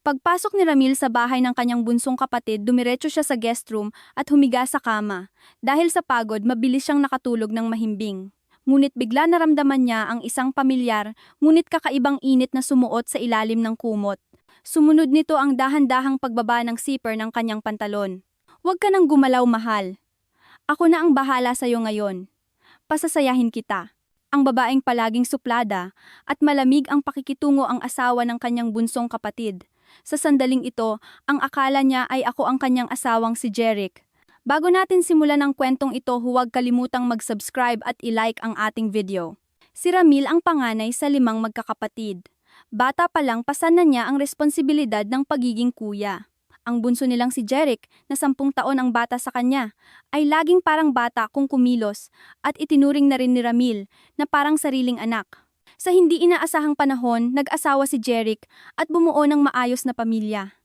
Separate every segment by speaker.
Speaker 1: Pagpasok ni Ramil sa bahay ng kanyang bunsong kapatid, dumiretso siya sa guest room at humiga sa kama. Dahil sa pagod, mabilis siyang nakatulog ng mahimbing. Ngunit bigla naramdaman niya ang isang pamilyar, ngunit kakaibang init na sumuot sa ilalim ng kumot. Sumunod nito ang dahan-dahang pagbaba ng zipper ng kanyang pantalon. "Huwag ka nang gumalaw, mahal. Ako na ang bahala sa'yo ngayon. Pasasayahin kita." Ang babaeng palaging suplada at malamig ang pakikitungo ang asawa ng kanyang bunsong kapatid. Sa sandaling ito, ang akala niya ay ako ang kanyang asawang si Jeric. Bago natin simulan ang kwentong ito, huwag kalimutang mag-subscribe at i-like ang ating video. Si Ramil ang panganay sa 5 magkakapatid. Bata pa lang pasan na niya ang responsibilidad ng pagiging kuya. Ang bunso nilang si Jeric, na 10 taon ang bata sa kanya, ay laging parang bata kung kumilos at itinuring na rin ni Ramil na parang sariling anak. Sa hindi inaasahang panahon, nag-asawa si Jeric at bumuo ng maayos na pamilya.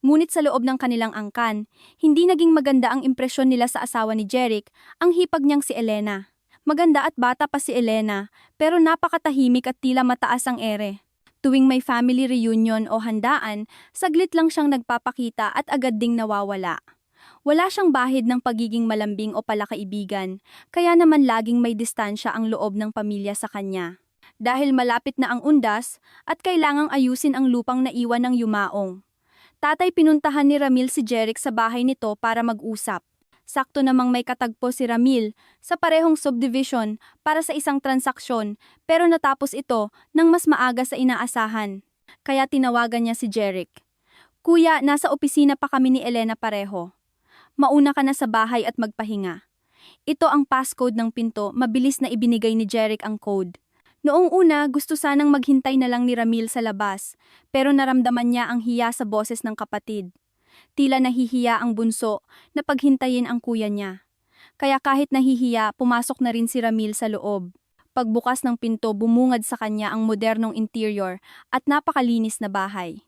Speaker 1: Ngunit sa loob ng kanilang angkan, hindi naging maganda ang impresyon nila sa asawa ni Jeric, ang hipag niyang si Elena. Maganda at bata pa si Elena, pero napakatahimik at tila mataas ang ere. Tuwing may family reunion o handaan, saglit lang siyang nagpapakita at agad ding nawawala. Wala siyang bahid ng pagiging malambing o palakaibigan, kaya naman laging may distansya ang loob ng pamilya sa kanya. Dahil malapit na ang undas at kailangang ayusin ang lupang naiwan ng yumaong. Tatay, pinuntahan ni Ramil si Jeric sa bahay nito para mag-usap. Sakto namang may katagpo si Ramil sa parehong subdivision para sa isang transaksyon, pero natapos ito nang mas maaga sa inaasahan. Kaya tinawagan niya si Jeric. "Kuya, nasa opisina pa kami ni Elena pareho. Mauna ka na sa bahay at magpahinga." Ito ang passcode ng pinto, mabilis na ibinigay ni Jeric ang code. Noong una, gusto sanang maghintay na lang ni Ramil sa labas, pero naramdaman niya ang hiya sa boses ng kapatid. Tila nahihiya ang bunso na paghintayin ang kuya niya. Kaya kahit nahihiya, pumasok na rin si Ramil sa loob. Pagbukas ng pinto, bumungad sa kanya ang modernong interior at napakalinis na bahay.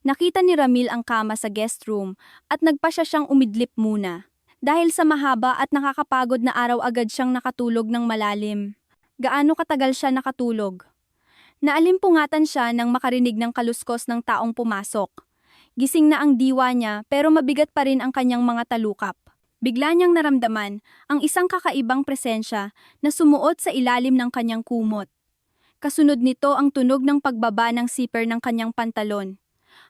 Speaker 1: Nakita ni Ramil ang kama sa guest room at nagpasya siyang umidlip muna. Dahil sa mahaba at nakakapagod na araw, agad siyang nakatulog ng malalim. Gaano katagal siya nakatulog? Naalimpungatan siya nang makarinig ng kaluskos ng taong pumasok. Gising na ang diwa niya, pero mabigat pa rin ang kanyang mga talukap. Bigla niyang naramdaman ang isang kakaibang presensya na sumuot sa ilalim ng kanyang kumot. Kasunod nito ang tunog ng pagbaba ng zipper ng kanyang pantalon.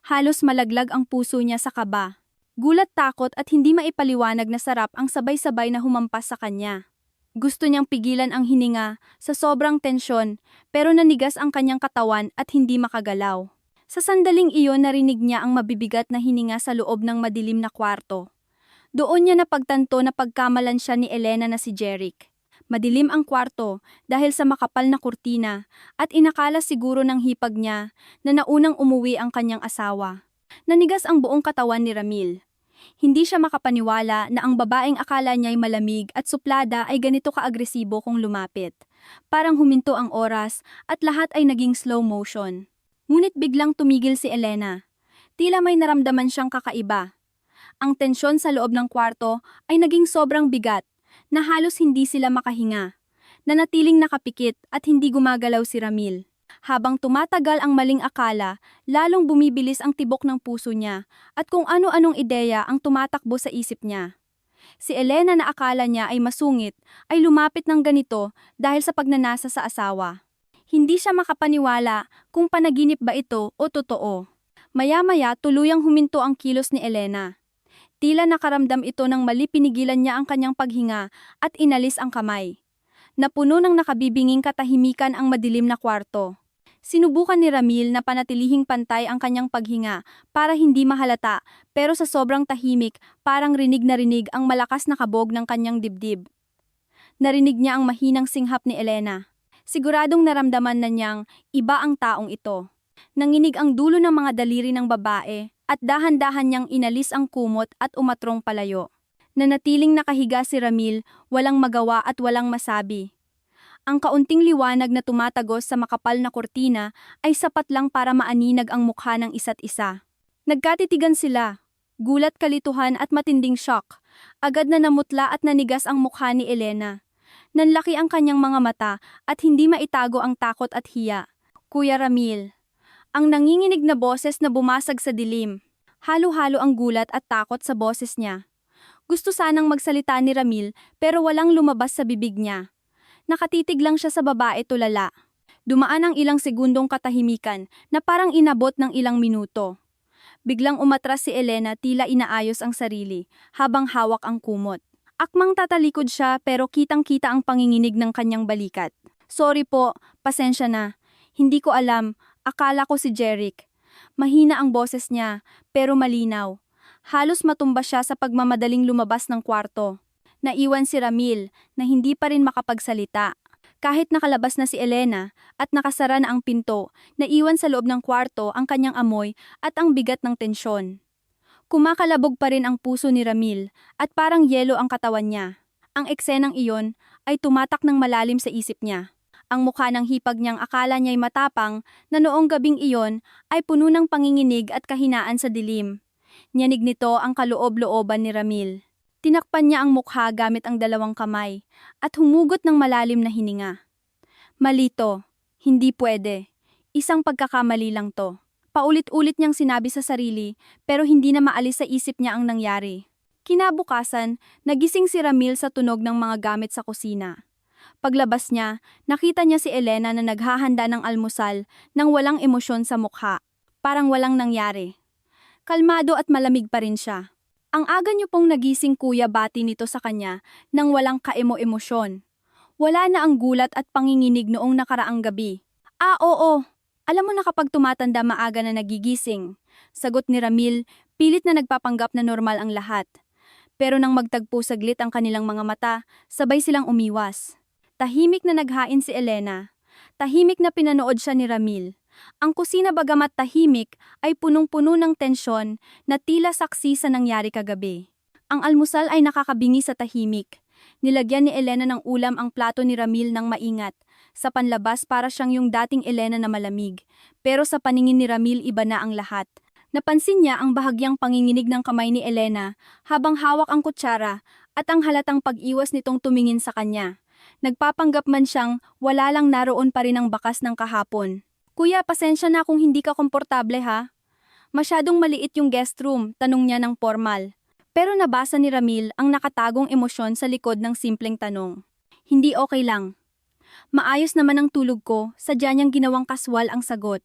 Speaker 1: Halos malaglag ang puso niya sa kaba. Gulat, takot at hindi maipaliwanag na sarap ang sabay-sabay na humampas sa kanya. Gusto niyang pigilan ang hininga sa sobrang tensyon, pero nanigas ang kanyang katawan at hindi makagalaw. Sa sandaling iyon, narinig niya ang mabibigat na hininga sa loob ng madilim na kwarto. Doon niya napagtanto na pagkamalan siya ni Elena na si Jeric. Madilim ang kwarto dahil sa makapal na kurtina at inakala siguro ng hipag niya na naunang umuwi ang kanyang asawa. Nanigas ang buong katawan ni Ramil. Hindi siya makapaniwala na ang babaeng akala niya'y malamig at suplada ay ganito kaagresibo kung lumapit. Parang huminto ang oras at lahat ay naging slow motion. Ngunit biglang tumigil si Elena. Tila may naramdaman siyang kakaiba. Ang tensyon sa loob ng kwarto ay naging sobrang bigat na halos hindi sila makahinga. Nanatiling nakapikit at hindi gumagalaw si Ramil. Habang tumatagal ang maling akala, lalong bumibilis ang tibok ng puso niya at kung ano-anong ideya ang tumatakbo sa isip niya. Si Elena, na akala niya ay masungit, ay lumapit ng ganito dahil sa pagnanasa sa asawa. Hindi siya makapaniwala kung panaginip ba ito o totoo. Maya-maya, tuluyang huminto ang kilos ni Elena. Tila nakaramdam ito ng mali, pinigilan niya ang kanyang paghinga at inalis ang kamay. Napuno ng nakabibinging katahimikan ang madilim na kwarto. Sinubukan ni Ramil na panatilihing pantay ang kanyang paghinga para hindi mahalata, pero sa sobrang tahimik, parang rinig na rinig ang malakas na kabog ng kanyang dibdib. Narinig niya ang mahinang singhap ni Elena. Siguradong naramdaman na niyang iba ang taong ito. Nanginig ang dulo ng mga daliri ng babae at dahan-dahan niyang inalis ang kumot at umatrong palayo. Nanatiling nakahiga si Ramil, walang magawa at walang masabi. Ang kaunting liwanag na tumatagos sa makapal na kurtina ay sapat lang para maaninag ang mukha ng isa't isa. Nagkatitigan sila. Gulat, kalituhan at matinding shock. Agad na namutla at nanigas ang mukha ni Elena. Nanlaki ang kanyang mga mata at hindi maitago ang takot at hiya. "Kuya Ramil, Ang nanginginig na boses na bumasag sa dilim. Halo-halo ang gulat at takot sa boses niya. Gusto sanang magsalita ni Ramil pero walang lumabas sa bibig niya. Nakatitig lang siya sa babae tulala. Dumaan ang ilang segundong katahimikan na parang inabot ng ilang minuto. Biglang umatras si Elena tila inaayos ang sarili habang hawak ang kumot. Akmang tatalikod siya pero kitang-kita ang panginginig ng kanyang balikat. Sorry po, pasensya na. Hindi ko alam, akala ko si Jeric. Mahina ang boses niya, pero malinaw. Halos matumba siya sa pagmamadaling lumabas ng kwarto. Naiwan si Ramil na hindi pa rin makapagsalita. Kahit nakalabas na si Elena at nakasara na ang pinto, naiwan sa loob ng kwarto ang kanyang amoy at ang bigat ng tensyon. Kumakalabog pa rin ang puso ni Ramil at parang yelo ang katawan niya. Ang eksenang iyon ay tumatak ng malalim sa isip niya. Ang mukha ng hipag niyang akala niya'y matapang na noong gabing iyon ay puno ng panginginig at kahinaan sa dilim. Nyanig nito ang kaloob-looban ni Ramil. Tinakpan niya ang mukha gamit ang dalawang kamay at humugot ng malalim na hininga. Malito, hindi pwede. Isang pagkakamali lang to. Paulit-ulit niyang sinabi sa sarili pero hindi na maalis sa isip niya ang nangyari. Kinabukasan, nagising si Ramil sa tunog ng mga gamit sa kusina. Paglabas niya, nakita niya si Elena na naghahanda ng almusal nang walang emosyon sa mukha. Parang walang nangyari. Kalmado at malamig pa rin siya. Ang aga niyo pong nagising kuya, bati nito sa kanya nang walang kaemo-emosyon. Wala na ang gulat at panginginig noong nakaraang gabi. Ah, oo. Alam mo na kapag tumatanda maaga na nagigising. Sagot ni Ramil, pilit na nagpapanggap na normal ang lahat. Pero nang magtagpo saglit ang kanilang mga mata, sabay silang umiwas. Tahimik na naghain si Elena. Tahimik na pinanood siya ni Ramil. Ang kusina bagamat tahimik ay punong-puno ng tensyon na tila saksi sa nangyari kagabi. Ang almusal ay nakakabingi sa tahimik. Nilagyan ni Elena ng ulam ang plato ni Ramil ng maingat. Sa panlabas para siyang yung dating Elena na malamig. Pero sa paningin ni Ramil iba na ang lahat. Napansin niya ang bahagyang panginginig ng kamay ni Elena habang hawak ang kutsara at ang halatang pag-iwas nitong tumingin sa kanya. Nagpapanggap man siyang wala lang naroon pa rin ang bakas ng kahapon. Kuya, pasensya na kung hindi ka komportable ha. Masyadong maliit yung guest room, tanong niya ng formal. Pero nabasa ni Ramil ang nakatagong emosyon sa likod ng simpleng tanong. Hindi okay lang. Maayos naman ang tulog ko, sadya niyang ginawang kaswal ang sagot.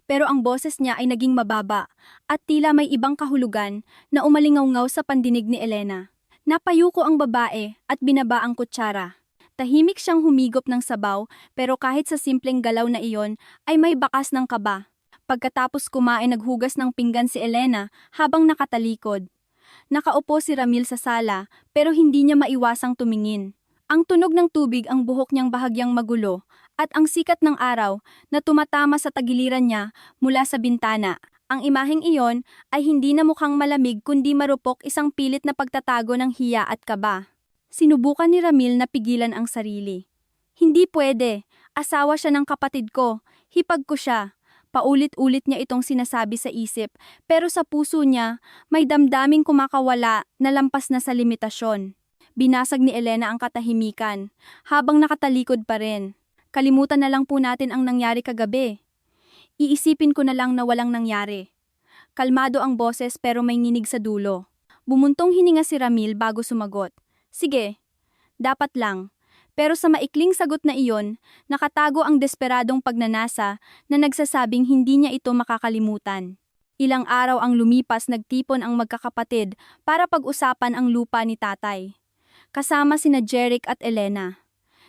Speaker 1: Pero ang boses niya ay naging mababa at tila may ibang kahulugan na umalingaw-ngaw sa pandinig ni Elena. Napayuko ang babae at binaba ang kutsara. Tahimik siyang humigop ng sabaw pero kahit sa simpleng galaw na iyon ay may bakas ng kaba. Pagkatapos kumain naghugas ng pinggan si Elena habang nakatalikod. Nakaupo si Ramil sa sala pero hindi niya maiwasang tumingin. Ang tunog ng tubig ang buhok niyang bahagyang magulo at ang sikat ng araw na tumatama sa tagiliran niya mula sa bintana. Ang imaheng iyon ay hindi na mukhang malamig kundi marupok isang pilit na pagtatago ng hiya at kaba. Sinubukan ni Ramil na pigilan ang sarili. Hindi pwede, asawa siya ng kapatid ko, hipag ko siya. Paulit-ulit niya itong sinasabi sa isip, pero sa puso niya, may damdaming kumakawala na lampas na sa limitasyon. Binasag ni Elena ang katahimikan, habang nakatalikod pa rin. Kalimutan na lang po natin ang nangyari kagabi. Iisipin ko na lang na walang nangyari. Kalmado ang boses pero may nginig sa dulo. Bumuntong hininga si Ramil bago sumagot. Sige, dapat lang. Pero sa maikling sagot na iyon, nakatago ang desperadong pagnanasa na nagsasabing hindi niya ito makakalimutan. Ilang araw ang lumipas nagtipon ang magkakapatid para pag-usapan ang lupa ni tatay. Kasama sina Jeric at Elena.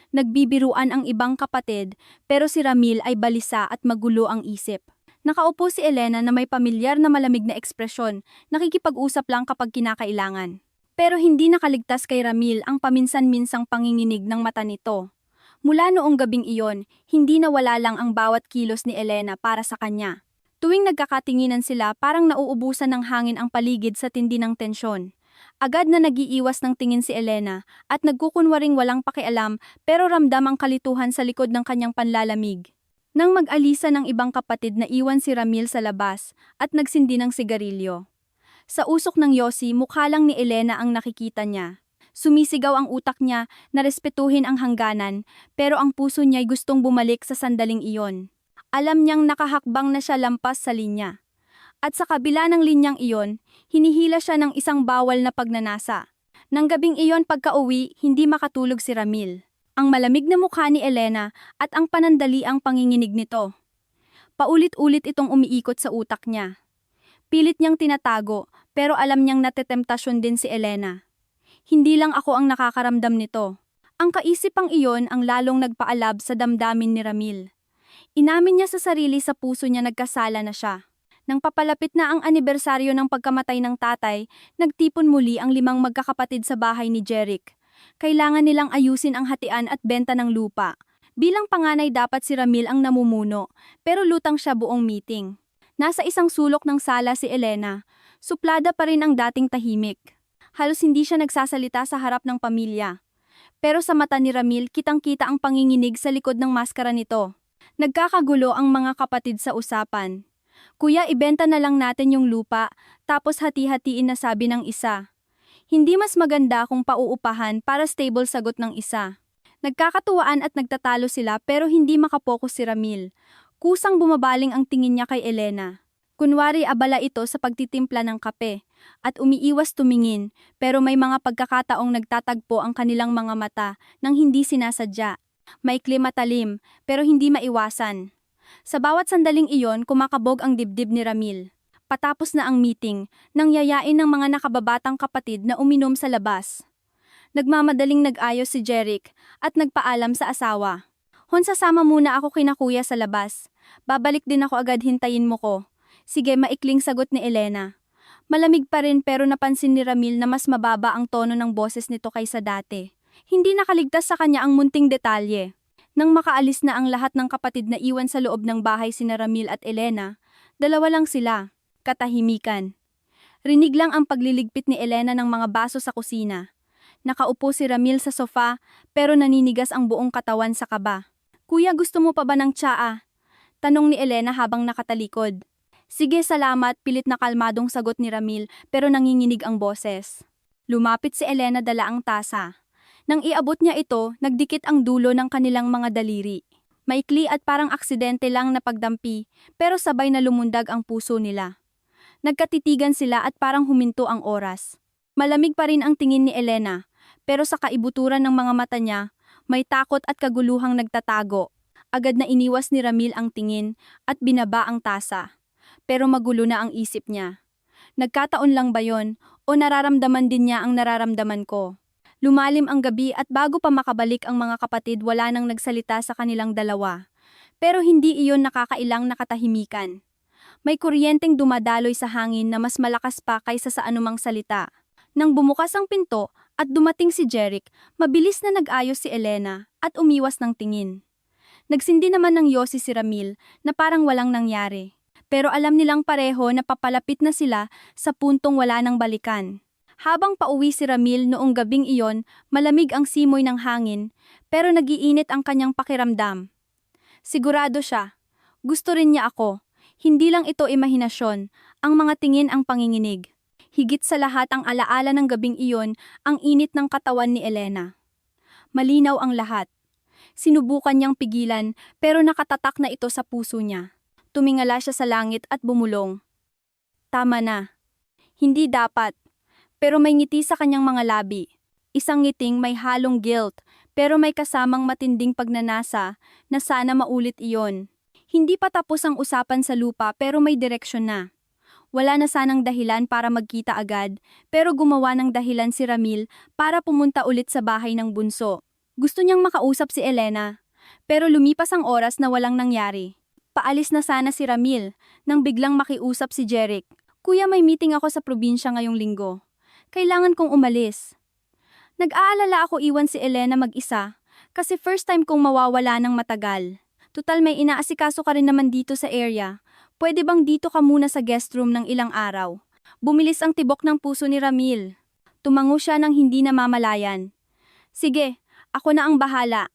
Speaker 1: Nagbibiruan ang ibang kapatid pero si Ramil ay balisa at magulo ang isip. Nakaupo si Elena na may pamilyar na malamig na ekspresyon, nakikipag-usap lang kapag kinakailangan. Pero hindi nakaligtas kay Ramil ang paminsan-minsang panginginig ng mata nito. Mula noong gabing iyon, hindi nawala lang ang bawat kilos ni Elena para sa kanya. Tuwing nagkakatinginan sila parang nauubusan ng hangin ang paligid sa tindi ng tensyon. Agad na nagiiwas ng tingin si Elena at nagkukunwaring walang pakialam pero ramdam ang kalituhan sa likod ng kanyang panlalamig. Nang mag-alisa ng ibang kapatid na iwan si Ramil sa labas at nagsindi ng sigarilyo. Sa usok ng yosi, mukha lang ni Elena ang nakikita niya. Sumisigaw ang utak niya na respetuhin ang hangganan, pero ang puso niya'y gustong bumalik sa sandaling iyon. Alam niyang nakahakbang na siya lampas sa linya. At sa kabila ng linyang iyon, hinihila siya ng isang bawal na pagnanasa. Nang gabing iyon pagka-uwi, hindi makatulog si Ramil. Ang malamig na mukha ni Elena at ang panandaliang panginginig nito. Paulit-ulit itong umiikot sa utak niya. Pilit niyang tinatago, pero alam niyang natetemptasyon din si Elena. Hindi lang ako ang nakakaramdam nito. Ang kaisipang iyon ang lalong nagpaalab sa damdamin ni Ramil. Inamin niya sa sarili sa puso niya nagkasala na siya. Nang papalapit na ang anibersaryo ng pagkamatay ng tatay, nagtipon muli ang 5 magkakapatid sa bahay ni Jeric. Kailangan nilang ayusin ang hatian at benta ng lupa. Bilang panganay dapat si Ramil ang namumuno, pero lutang siya buong meeting. Nasa isang sulok ng sala si Elena. Suplada pa rin ang dating tahimik. Halos hindi siya nagsasalita sa harap ng pamilya. Pero sa mata ni Ramil, kitang-kita ang panginginig sa likod ng maskara nito. Nagkakagulo ang mga kapatid sa usapan. Kuya, ibenta na lang natin yung lupa, tapos hati-hatiin na, sabi ng isa. Hindi mas maganda kung pauupahan para stable, sagot ng isa. Nagkakatuwaan at nagtatalo sila pero hindi makapokus si Ramil. Kusang bumabaling ang tingin niya kay Elena. Kunwari abala ito sa pagtitimpla ng kape at umiiwas tumingin, pero may mga pagkakataong nagtatagpo ang kanilang mga mata nang hindi sinasadya. Maikli matalim, pero hindi maiwasan. Sa bawat sandaling iyon, kumakabog ang dibdib ni Ramil. Patapos na ang meeting, nang yayain ng mga nakababatang kapatid na uminom sa labas. Nagmamadaling nag-ayos si Jeric at nagpaalam sa asawa. Hon, sasama muna ako kina kuya sa labas. Babalik din ako agad, hintayin mo ko. Sige, maikling sagot ni Elena. Malamig pa rin pero napansin ni Ramil na mas mababa ang tono ng boses nito kaysa dati. Hindi nakaligtas sa kanya ang munting detalye. Nang makaalis na ang lahat ng kapatid na iwan sa loob ng bahay sina Ramil at Elena, dalawa lang sila, katahimikan. Rinig lang ang pagliligpit ni Elena ng mga baso sa kusina. Nakaupo si Ramil sa sofa pero naninigas ang buong katawan sa kaba. Kuya, gusto mo pa ba ng tsaa? Tanong ni Elena habang nakatalikod. Sige, salamat, pilit na kalmadong sagot ni Ramil pero nanginginig ang boses. Lumapit si Elena, dala ang tasa. Nang iabot niya ito, nagdikit ang dulo ng kanilang mga daliri. Maikli at parang aksidente lang na pagdampi, pero sabay na lumundag ang puso nila. Nagkatitigan sila at parang huminto ang oras. Malamig pa rin ang tingin ni Elena, pero sa kaibuturan ng mga mata niya, may takot at kaguluhang nagtatago. Agad na iniwas ni Ramil ang tingin at binaba ang tasa. Pero magulo na ang isip niya. Nagkataon lang ba yon o nararamdaman din niya ang nararamdaman ko? Lumalim ang gabi at bago pa makabalik ang mga kapatid, wala nang nagsalita sa kanilang dalawa. Pero hindi iyon nakakailang nakatahimikan. May kuryenteng dumadaloy sa hangin na mas malakas pa kaysa sa anumang salita. Nang bumukas ang pinto at dumating si Jeric, mabilis na nag-ayos si Elena at umiwas ng tingin. Nagsindi naman ng yosi si Ramil na parang walang nangyari. Pero alam nilang pareho na papalapit na sila sa puntong wala nang balikan. Habang pauwi si Ramil noong gabing iyon, malamig ang simoy ng hangin, pero nagiinit ang kanyang pakiramdam. Sigurado siya. Gusto rin niya ako. Hindi lang ito imahinasyon, ang mga tingin ang panginginig. Higit sa lahat ang alaala ng gabing iyon, ang init ng katawan ni Elena. Malinaw ang lahat. Sinubukan niyang pigilan, pero nakatatak na ito sa puso niya. Tumingala siya sa langit at bumulong. Tama na. Hindi dapat. Pero may ngiti sa kanyang mga labi. Isang ngiting may halong guilt, pero may kasamang matinding pagnanasa na sana maulit iyon. Hindi pa tapos ang usapan sa lupa pero may direksyon na. Wala na sanang dahilan para magkita agad, pero gumawa ng dahilan si Ramil para pumunta ulit sa bahay ng bunso. Gusto niyang makausap si Elena, pero lumipas ang oras na walang nangyari. Paalis na sana si Ramil nang biglang makiusap si Jeric. Kuya, may meeting ako sa probinsya ngayong linggo. Kailangan kong umalis. Nag-aalala ako iwan si Elena mag-isa kasi first time kong mawawala ng matagal. Tutal may inaasikaso ka rin naman dito sa area. Pwede bang dito ka muna sa guest room ng ilang araw? Bumilis ang tibok ng puso ni Ramil. Tumango siya ng hindi namamalayan. Sige, ako na ang bahala.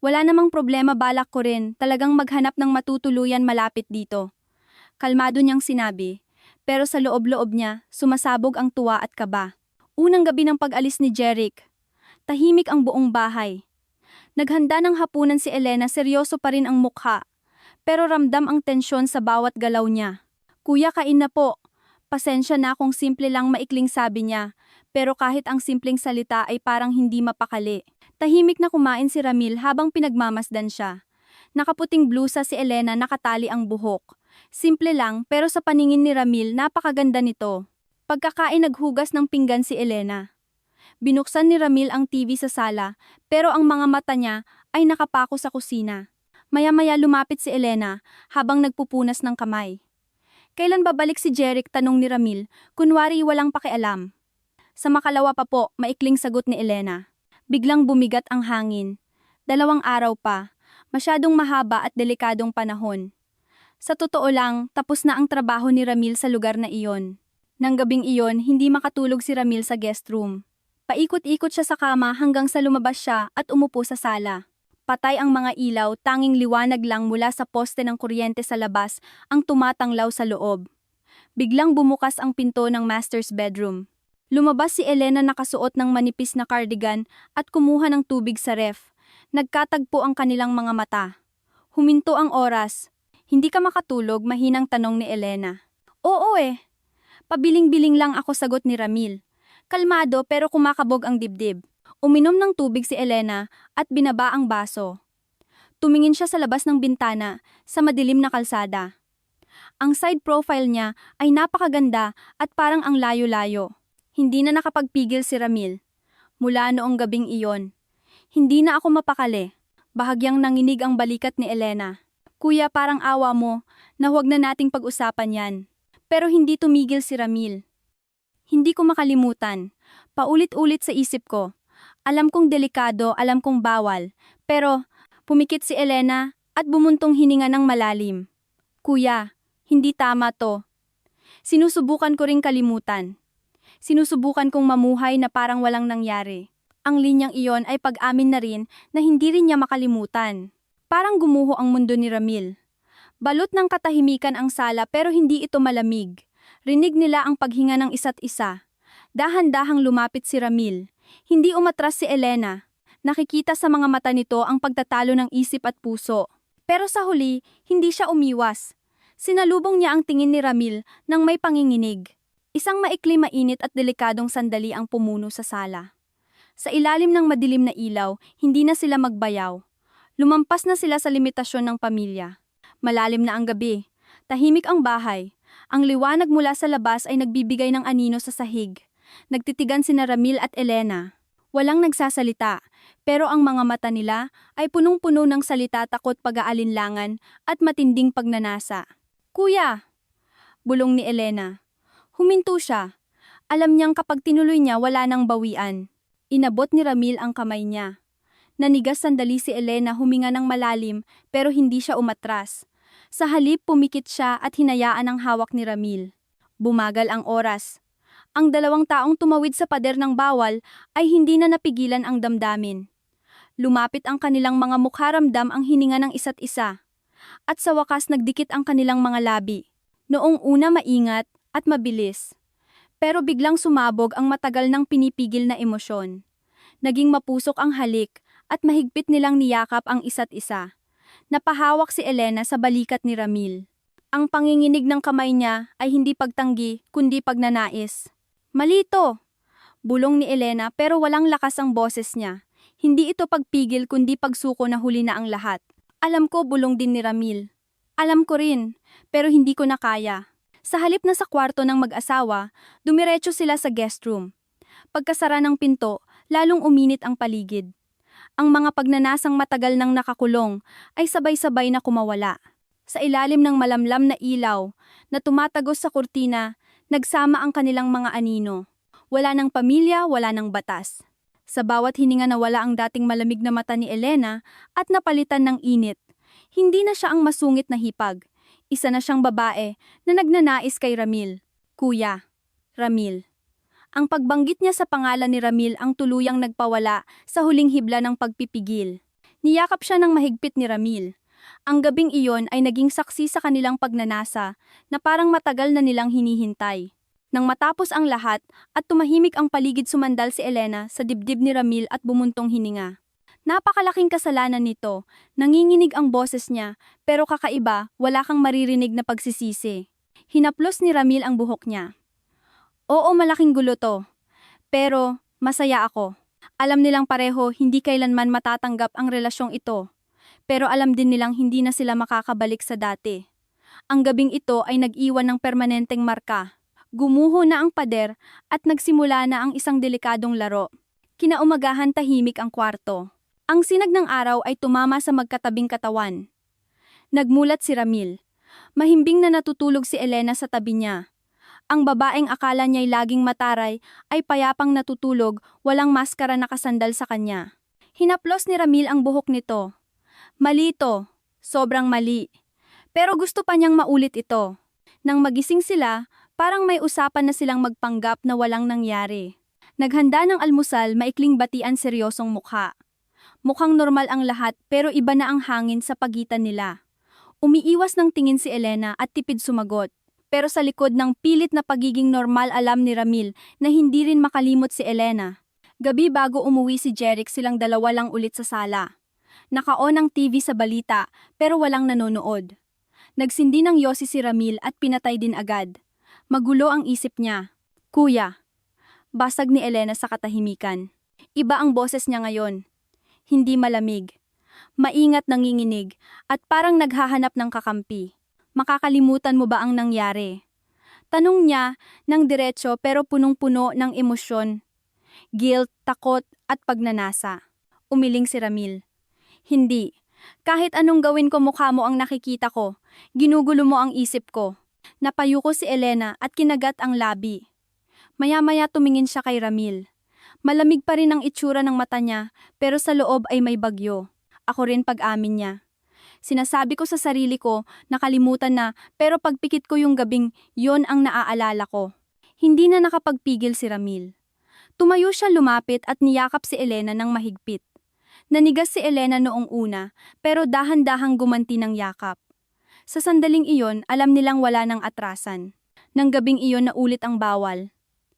Speaker 1: Wala namang problema, balak ko rin talagang maghanap ng matutuluyan malapit dito. Kalmado niyang sinabi. Pero sa loob-loob niya, sumasabog ang tuwa at kaba. Unang gabi ng pag-alis ni Jeric. Tahimik ang buong bahay. Naghanda ng hapunan si Elena, seryoso pa rin ang mukha. pero ramdam ang tensyon sa bawat galaw niya. Kuya, kain na po. Pasensya na kung simple lang maikling sabi niya, pero kahit ang simpleng salita ay parang hindi mapakali. Tahimik na kumain si Ramil habang pinagmamasdan siya. Nakaputing blusa si Elena, nakatali ang buhok. Simple lang pero sa paningin ni Ramil napakaganda nito. Pagkakain naghugas ng pinggan si Elena. Binuksan ni Ramil ang TV sa sala pero ang mga mata niya ay nakapako sa kusina. Maya-maya lumapit si Elena habang nagpupunas ng kamay. Kailan babalik si Jeric, tanong ni Ramil, kunwari walang pakialam. Sa makalawa pa po, maikling sagot ni Elena. Biglang bumigat ang hangin. 2 araw pa. Masyadong mahaba at delikadong panahon. Sa totoo lang, tapos na ang trabaho ni Ramil sa lugar na iyon. Nang gabing iyon, hindi makatulog si Ramil sa guest room. Paikot-ikot siya sa kama hanggang sa lumabas siya at umupo sa sala. Patay ang mga ilaw, tanging liwanag lang mula sa poste ng kuryente sa labas ang tumatanglaw sa loob. Biglang bumukas ang pinto ng master's bedroom. Lumabas si Elena nakasuot ng manipis na cardigan at kumuha ng tubig sa ref. Nagkatagpo ang kanilang mga mata. Huminto ang oras. Hindi ka makatulog, mahinang tanong ni Elena. Oo eh. Pabiling-biling lang ako, sagot ni Ramil. Kalmado pero kumakabog ang dibdib. Uminom ng tubig si Elena at binaba ang baso. Tumingin siya sa labas ng bintana sa madilim na kalsada. Ang side profile niya ay napakaganda at parang ang layo-layo. Hindi na nakapagpigil si Ramil. Mula noong gabing iyon. Hindi na ako mapakali. Bahagyang nanginig ang balikat ni Elena. Kuya, parang awa mo na huwag na nating pag-usapan yan. Pero hindi tumigil si Ramil. Hindi ko makalimutan. Paulit-ulit sa isip ko. Alam kong delikado, alam kong bawal. Pero pumikit si Elena at bumuntong hininga ng malalim. Kuya, hindi tama to. Sinusubukan ko ring kalimutan. Sinusubukan kong mamuhay na parang walang nangyari. Ang linyang iyon ay pag-amin na rin na hindi rin niya makalimutan. Parang gumuho ang mundo ni Ramil. Balot ng katahimikan ang sala pero hindi ito malamig. Rinig nila ang paghinga ng isa't isa. Dahan-dahang lumapit si Ramil. Hindi umatras si Elena. Nakikita sa mga mata nito ang pagtatalo ng isip at puso. Pero sa huli, hindi siya umiwas. Sinalubong niya ang tingin ni Ramil nang may panginginig. Isang maikli, mainit at delikadong sandali ang pumuno sa sala. Sa ilalim ng madilim na ilaw, hindi na sila magbayaw. Lumampas na sila sa limitasyon ng pamilya. Malalim na ang gabi. Tahimik ang bahay. Ang liwanag mula sa labas ay nagbibigay ng anino sa sahig. Nagtitigan sina Ramil at Elena. Walang nagsasalita, pero ang mga mata nila ay punong-puno ng salita, takot, pag-aalinlangan at matinding pagnanasa. Kuya! Bulong ni Elena. Huminto siya. Alam niyang kapag tinuloy niya wala nang bawian. Inabot ni Ramil ang kamay niya. Nanigas sandali si Elena, huminga ng malalim pero hindi siya umatras. Sa halip pumikit siya at hinayaan ang hawak ni Ramil. Bumagal ang oras. Ang 2 taong tumawid sa pader ng bawal ay hindi na napigilan ang damdamin. Lumapit ang kanilang mga mukha, ramdam ang hininga ng isa't isa. At sa wakas nagdikit ang kanilang mga labi. Noong una maingat at mabilis. Pero biglang sumabog ang matagal nang pinipigil na emosyon. Naging mapusok ang halik at mahigpit nilang niyakap ang isa't isa. Napahawak si Elena sa balikat ni Ramil. Ang panginginig ng kamay niya ay hindi pagtanggi kundi pagnanais. Malito! Bulong ni Elena pero walang lakas ang boses niya. Hindi ito pagpigil kundi pagsuko na huli na ang lahat. Alam ko, bulong din ni Ramil. Alam ko rin, pero hindi ko na kaya. Sa halip na sa kwarto ng mag-asawa, dumiretso sila sa guest room. Pagkasara ng pinto, lalong uminit ang paligid. Ang mga pagnanasang matagal nang nakakulong ay sabay-sabay na kumawala. Sa ilalim ng malamlam na ilaw na tumatagos sa kurtina, nagsama ang kanilang mga anino. Wala ng pamilya, wala ng batas. Sa bawat hininga nawala ang dating malamig na mata ni Elena at napalitan ng init. Hindi na siya ang masungit na hipag. Isa na siyang babae na nagnanais kay Ramil. Kuya, Ramil. Ang pagbanggit niya sa pangalan ni Ramil ang tuluyang nagpawala sa huling hibla ng pagpipigil. Niyakap siya ng mahigpit ni Ramil. Ang gabing iyon ay naging saksi sa kanilang pagnanasa na parang matagal na nilang hinihintay. Nang matapos ang lahat at tumahimik ang paligid, sumandal si Elena sa dibdib ni Ramil at bumuntong hininga. Napakalaking kasalanan nito. Nanginginig ang boses niya, pero kakaiba, wala kang maririnig na pagsisisi. Hinaplos ni Ramil ang buhok niya. Oo, malaking gulo to. Pero, masaya ako. Alam nilang pareho hindi kailanman matatanggap ang relasyong ito. Pero alam din nilang hindi na sila makakabalik sa dati. Ang gabing ito ay nag-iwan ng permanenteng marka. Gumuho na ang pader at nagsimula na ang isang delikadong laro. Kinaumagahan tahimik ang kwarto. Ang sinag ng araw ay tumama sa magkatabing katawan. Nagmulat si Ramil. Mahimbing na natutulog si Elena sa tabi niya. Ang babaeng akala niya'y laging mataray ay payapang natutulog, walang maskara nakasandal sa kanya. Hinaplos ni Ramil ang buhok nito. Mali ito. Sobrang mali. Pero gusto pa niyang maulit ito. Nang magising sila, parang may usapan na silang magpanggap na walang nangyari. Naghanda ng almusal, maikling batian, seryosong mukha. Mukhang normal ang lahat pero iba na ang hangin sa pagitan nila. Umiiwas ng tingin si Elena at tipid sumagot. Pero sa likod ng pilit na pagiging normal alam ni Ramil na hindi rin makalimot si Elena. Gabi bago umuwi si Jeric silang dalawa lang ulit sa sala. Naka-on ang TV sa balita pero walang nanonood. Nagsindi ng yosi si Ramil at pinatay din agad. Magulo ang isip niya. Kuya. Basag ni Elena sa katahimikan. Iba ang boses niya ngayon. Hindi malamig. Maingat nanginginig at parang naghahanap ng kakampi. Makakalimutan mo ba ang nangyari? Tanong niya ng diretso pero punong-puno ng emosyon. Guilt, takot at pagnanasa. Umiling si Ramil. Hindi. Kahit anong gawin ko mukha mo ang nakikita ko. Ginugulo mo ang isip ko. Napayuko si Elena at kinagat ang labi. Maya-maya tumingin siya kay Ramil. Malamig pa rin ang itsura ng mata niya pero sa loob ay may bagyo. Ako rin pag-amin niya. Sinasabi ko sa sarili ko, nakalimutan na, pero pagpikit ko yung gabing, yon ang naaalala ko. Hindi na nakapagpigil si Ramil. Tumayo siya, lumapit at niyakap si Elena ng mahigpit. Nanigas si Elena noong una, pero dahan-dahang gumanti ng yakap. Sa sandaling iyon, alam nilang wala ng atrasan. Nang gabing iyon naulit ang bawal.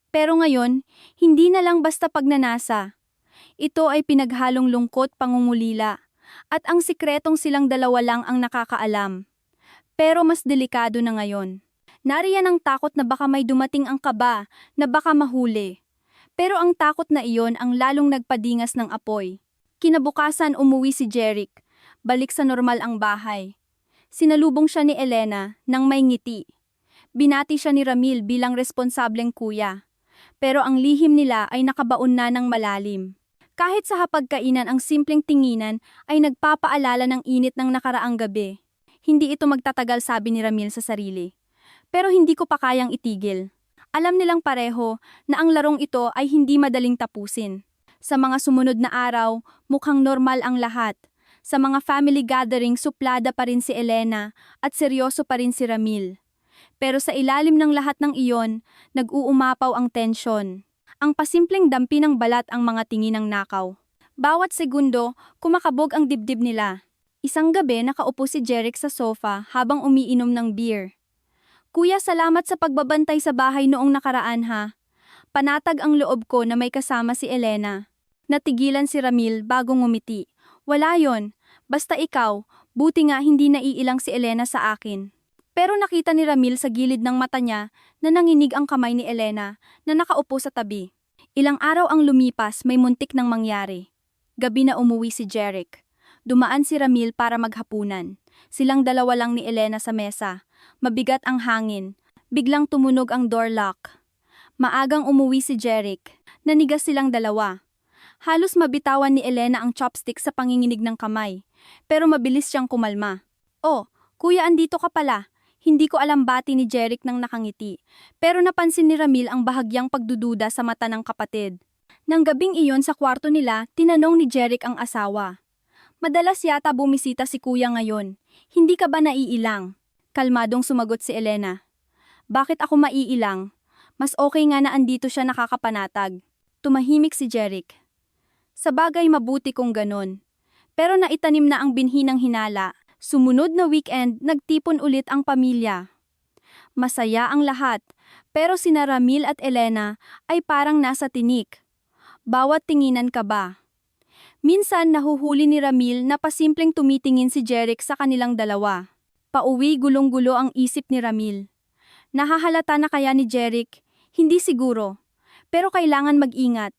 Speaker 1: Pero ngayon, hindi na lang basta pagnanasa. Ito ay pinaghalong lungkot, pangungulila. At ang sikretong silang dalawa lang ang nakakaalam. Pero mas delikado na ngayon. Nariyan ang takot na baka may dumating ang kaba, na baka mahuli. Pero ang takot na iyon ang lalong nagpadingas ng apoy. Kinabukasan umuwi si Jeric. Balik sa normal ang bahay. Sinalubong siya ni Elena nang may ngiti. Binati siya ni Ramil bilang responsableng kuya. Pero ang lihim nila ay nakabaon na ng malalim. Kahit sa hapagkainan ang simpleng tinginan ay nagpapaalala ng init ng nakaraang gabi. Hindi ito magtatagal, sabi ni Ramil sa sarili. Pero hindi ko pa kayang itigil. Alam nilang pareho na ang larong ito ay hindi madaling tapusin. Sa mga sumunod na araw, mukhang normal ang lahat. Sa mga family gathering, suplada pa rin si Elena at seryoso pa rin si Ramil. Pero sa ilalim ng lahat ng iyon, nag-uumapaw ang tensyon. Ang pasimpleng dampi ng balat ang mga tingin ng nakaw. Bawat segundo, kumakabog ang dibdib nila. Isang gabi nakaupo si Jeric sa sofa habang umiinom ng beer. Kuya, salamat sa pagbabantay sa bahay noong nakaraan ha. Panatag ang loob ko na may kasama si Elena. Natigilan si Ramil bago ngumiti. Wala yon, basta ikaw, buti nga hindi naiilang si Elena sa akin. Pero nakita ni Ramil sa gilid ng mata niya na nanginig ang kamay ni Elena na nakaupo sa tabi. Ilang araw ang lumipas, may muntik nang mangyari. Gabi na umuwi si Jeric. Dumaan si Ramil para maghapunan. Silang dalawa lang ni Elena sa mesa. Mabigat ang hangin. Biglang tumunog ang door lock. Maagang umuwi si Jeric. Nanigas silang dalawa. Halos mabitawan ni Elena ang chopstick sa panginginig ng kamay. Pero mabilis siyang kumalma. Oh, kuya, andito ka pala. Hindi ko alam, bati ni Jeric nang nakangiti. Pero napansin ni Ramil ang bahagyang pagdududa sa mata ng kapatid. Nang gabing iyon sa kwarto nila, tinanong ni Jeric ang asawa. Madalas yata bumisita si kuya ngayon. Hindi ka ba naiilang? Kalmadong sumagot si Elena. Bakit ako maiilang? Mas okay nga na andito siya nakakapanatag. Tumahimik si Jeric. Sa bagay, mabuti kung ganon. Pero naitanim na ang binhi ng hinala. Sumunod na weekend, nagtipon ulit ang pamilya. Masaya ang lahat, pero sina Ramil at Elena ay parang nasa tinik. Bawat tinginan kaba. Minsan nahuhuli ni Ramil na pasimpleng tumitingin si Jeric sa kanilang dalawa. Pauwi gulong-gulo ang isip ni Ramil. Nahahalata na kaya ni Jeric? Hindi siguro. Pero kailangan mag-ingat.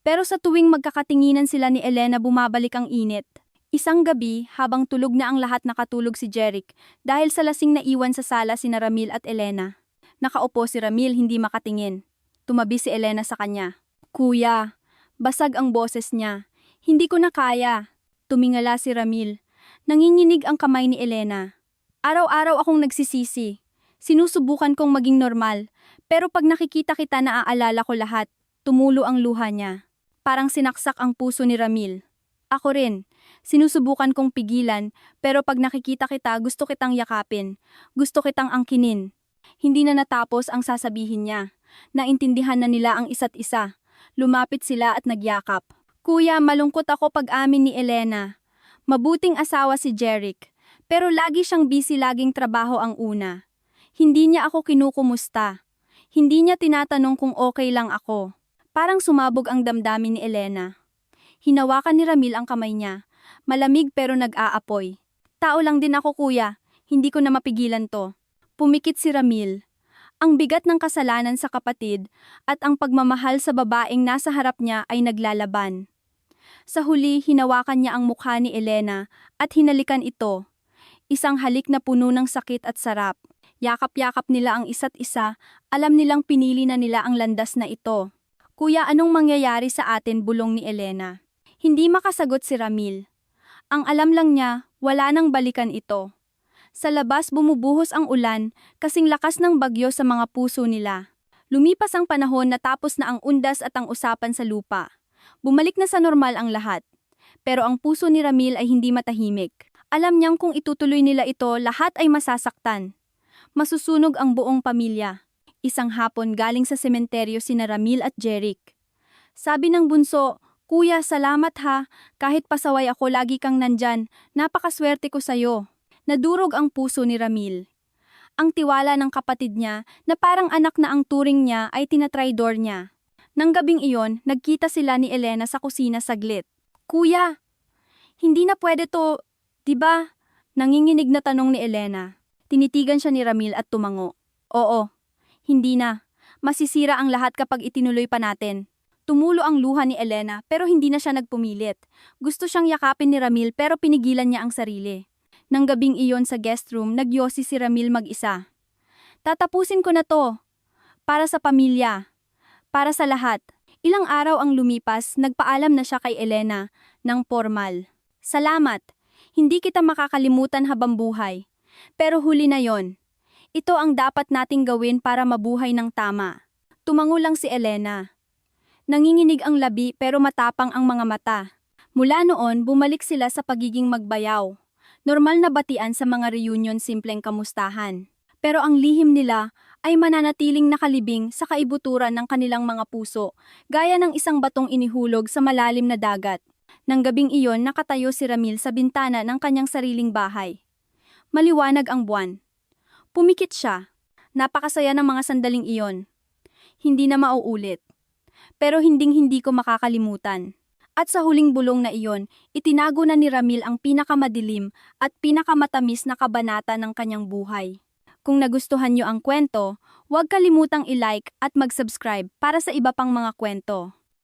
Speaker 1: Pero sa tuwing magkakatinginan sila ni Elena bumabalik ang init. Isang gabi, habang tulog na ang lahat nakatulog si Jeric dahil sa lasing na iwan sa sala sina Ramil at Elena. Nakaupo si Ramil hindi makatingin. Tumabi si Elena sa kanya. Kuya, basag ang boses niya. Hindi ko na kaya. Tumingala si Ramil. Nanginginig ang kamay ni Elena. Araw-araw akong nagsisisi. Sinusubukan kong maging normal. Pero pag nakikita kita naaalala ko lahat. Tumulo ang luha niya. Parang sinaksak ang puso ni Ramil. Ako rin. Sinusubukan kong pigilan. Pero pag nakikita kita gusto kitang yakapin. Gusto kitang angkinin. Hindi na natapos ang sasabihin niya. Naintindihan na nila ang isa't isa. Lumapit sila at nagyakap. Kuya, malungkot ako pag-amin ni Elena. Mabuting asawa si Jeric. Pero lagi siyang busy, laging trabaho ang una. Hindi niya ako kinukumusta. Hindi niya tinatanong kung okay lang ako. Parang sumabog ang damdamin ni Elena. Hinawakan ni Ramil ang kamay niya. Malamig pero nag-aapoy. Tao lang din ako kuya. Hindi ko na mapigilan to. Pumikit si Ramil. Ang bigat ng kasalanan sa kapatid at ang pagmamahal sa babaeng nasa harap niya ay naglalaban. Sa huli, hinawakan niya ang mukha ni Elena at hinalikan ito. Isang halik na puno ng sakit at sarap. Yakap-yakap nila ang isa't isa, alam nilang pinili na nila ang landas na ito. Kuya, anong mangyayari sa atin, bulong ni Elena? Hindi makasagot si Ramil. Ang alam lang niya, wala nang balikan ito. Sa labas bumubuhos ang ulan, kasing lakas ng bagyo sa mga puso nila. Lumipas ang panahon natapos na ang undas at ang usapan sa lupa. Bumalik na sa normal ang lahat. Pero ang puso ni Ramil ay hindi matahimik. Alam niyang kung itutuloy nila ito, lahat ay masasaktan. Masusunog ang buong pamilya. Isang hapon galing sa sementeryo sina Ramil at Jeric. Sabi ng bunso, Kuya, salamat ha. Kahit pasaway ako, lagi kang nandyan. Napakaswerte ko sa'yo. Nadurog ang puso ni Ramil. Ang tiwala ng kapatid niya na parang anak na ang turing niya ay tinatraidor niya. Nang gabing iyon, nagkita sila ni Elena sa kusina saglit. Kuya, hindi na pwede to, diba? Nanginginig na tanong ni Elena. Tinitigan siya ni Ramil at tumango. Oo, hindi na. Masisira ang lahat kapag itinuloy pa natin. Tumulo ang luha ni Elena pero hindi na siya nagpumilit. Gusto siyang yakapin ni Ramil pero pinigilan niya ang sarili. Nang gabing iyon sa guest room, nagyosi si Ramil mag-isa. Tatapusin ko na to. Para sa pamilya. Para sa lahat. Ilang araw ang lumipas, nagpaalam na siya kay Elena ng formal. Salamat. Hindi kita makakalimutan habang buhay. Pero huli na yon. Ito ang dapat nating gawin para mabuhay ng tama. Tumango lang si Elena. Nanginginig ang labi pero matapang ang mga mata. Mula noon, bumalik sila sa pagiging magbayaw. Normal na batian sa mga reunion, simpleng kamustahan. Pero ang lihim nila ay mananatiling nakalibing sa kaibuturan ng kanilang mga puso, gaya ng isang batong inihulog sa malalim na dagat. Nang gabing iyon, nakatayo si Ramil sa bintana ng kanyang sariling bahay. Maliwanag ang buwan. Pumikit siya. Napakasaya ng mga sandaling iyon. Hindi na mauulit. Pero hinding-hindi ko makakalimutan. At sa huling bulong na iyon, itinago na ni Ramil ang pinakamadilim at pinakamatamis na kabanata ng kanyang buhay. Kung nagustuhan niyo ang kwento, huwag kalimutang i-like at mag-subscribe para sa iba pang mga kwento.